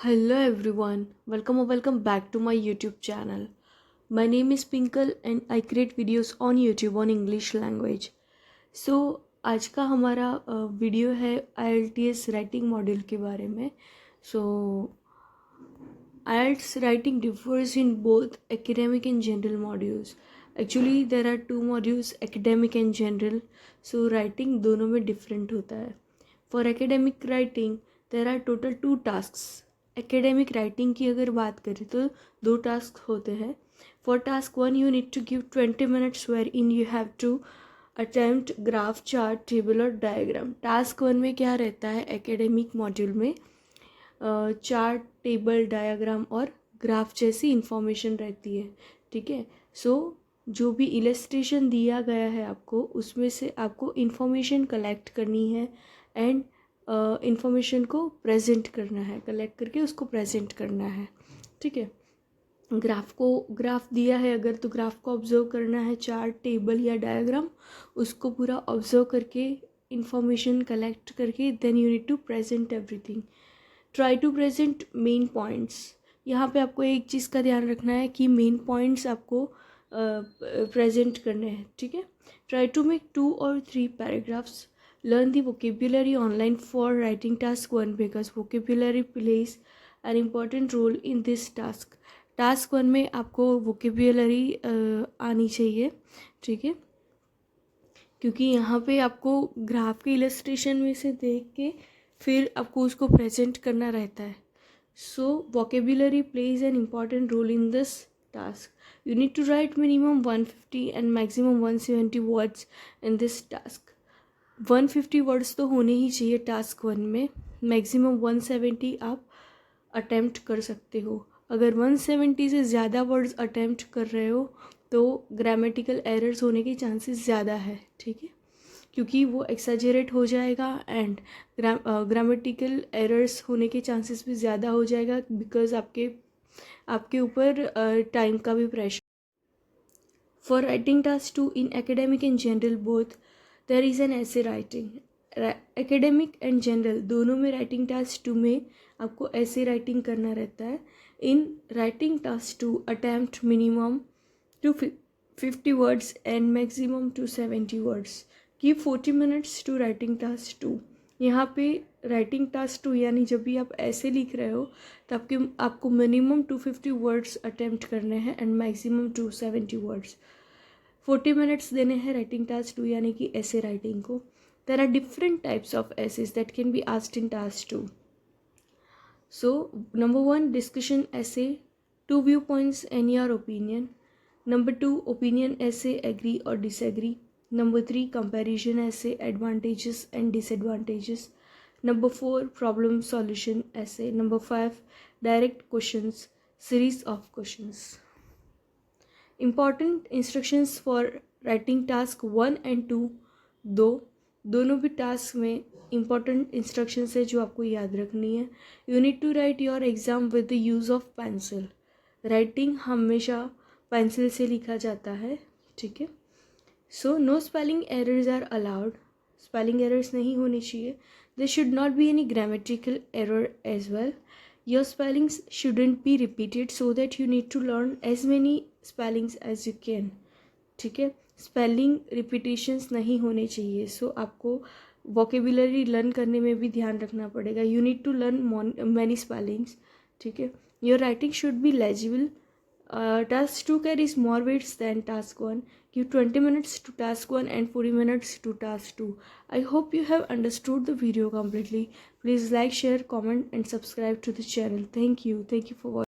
Hello everyone, welcome back to my YouTube channel. My name is Pinkle and I create videos on YouTube on English language. So आज का हमारा video है IELTS writing module के बारे में. So IELTS writing differs in both academic and general modules. Actually there are two modules, academic and general. So writing दोनों में different होता है. For academic writing there are total two tasks. Academic writing की अगर बात करें तो दो टास्क होते हैं. For task one you need to give 20 minutes where in you have to attempt graph, chart, table और डायग्राम. टास्क वन में क्या रहता है एकेडमिक मॉड्यूल में? चार्ट, टेबल, डायग्राम और ग्राफ जैसी इंफॉर्मेशन रहती है. ठीक है. सो जो भी इलस्ट्रेशन दिया गया है आपको, उसमें से आपको इंफॉर्मेशन कलेक्ट करनी है एंड इंफॉर्मेशन को प्रेजेंट करना है, कलेक्ट करके उसको प्रेजेंट करना है. ठीक है. ग्राफ दिया है अगर, तो ग्राफ को ऑब्जर्व करना है, चार्ट, टेबल या डायग्राम उसको पूरा ऑब्जर्व करके इंफॉर्मेशन कलेक्ट करके then you need to present everything. Try to present main points. यहाँ पे आपको एक चीज़ का ध्यान रखना है कि मेन पॉइंट्स आपको प्रेजेंट करने हैं. ठीक है. Try to make 2 or 3 paragraphs. Learn the vocabulary online for writing task 1 because vocabulary plays an important role in this task. Task 1 में आपको vocabulary आनी चाहिए. ठीक है. क्योंकि यहाँ पे आपको ग्राफ के इलस्ट्रेशन में से देख के फिर आपको उसको प्रेजेंट करना रहता है. सो vocabulary plays an important role in this task. You need to write minimum 150 and maximum 170 words in this task. 150 words तो होने ही चाहिए टास्क वन में. मैक्सिमम 170 आप अटैम्प्ट कर सकते हो. अगर 170 से ज़्यादा वर्ड्स अटैम्प्ट कर रहे हो तो ग्रामेटिकल एरर्स होने के चांसेस ज़्यादा है. ठीक है. क्योंकि वो एक्साजरेट हो जाएगा एंड ग्रामेटिकल एरर्स होने के चांसेस भी ज़्यादा हो जाएगा बिकॉज आपके ऊपर टाइम का भी pressure. For writing task 2 in academic and general both there is an essay writing. Academic and general दोनों में राइटिंग टास्क 2 में आपको ऐसे राइटिंग करना रहता है. In writing task 2 attempt minimum to 50 words and maximum to 70 words. Give 40 minutes to writing task 2. यहाँ पे राइटिंग टास्क 2 यानी जब भी आप ऐसे लिख रहे हो तो आपको मिनिमम 250 वर्ड्स अटैम्प्ट करने हैं एंड मैक्सिमम 270 वर्ड्स. 40 मिनट्स देने हैं राइटिंग टास्क 2 यानी कि ऐसे राइटिंग को. There are different types of essays that can be asked in task 2. So number 1 discussion essay, 2 view points and your opinion. Number 2 opinion essay, agree or disagree. Number 3 comparison essay, advantages and disadvantages. Number 4 problem solution essay. Number 5 direct questions, series of questions. Important instructions for writing task 1 and 2. दोनों भी task में important instructions है जो आपको याद रखनी है. You need to write your exam with the use of pencil. Writing हमेशा पेंसिल से लिखा जाता है. ठीक है. So no spelling errors are allowed. Spelling errors नहीं होनी चाहिए. There should not be any grammatical error as well. Your spellings shouldn't be repeated so that you need to learn as many spellings as you can. ठीक है. Spelling repetitions नहीं होने चाहिए. सो आपको vocabulary learn करने में भी ध्यान रखना पड़ेगा. You need to learn many spellings. ठीक है. Your writing should be legible. Task 2 carries more weights than task 1. Give 20 minutes to task 1 and 40 minutes to task 2. I hope you have understood the video completely. Please like, share, comment and subscribe to the channel. Thank you. Thank you for watching.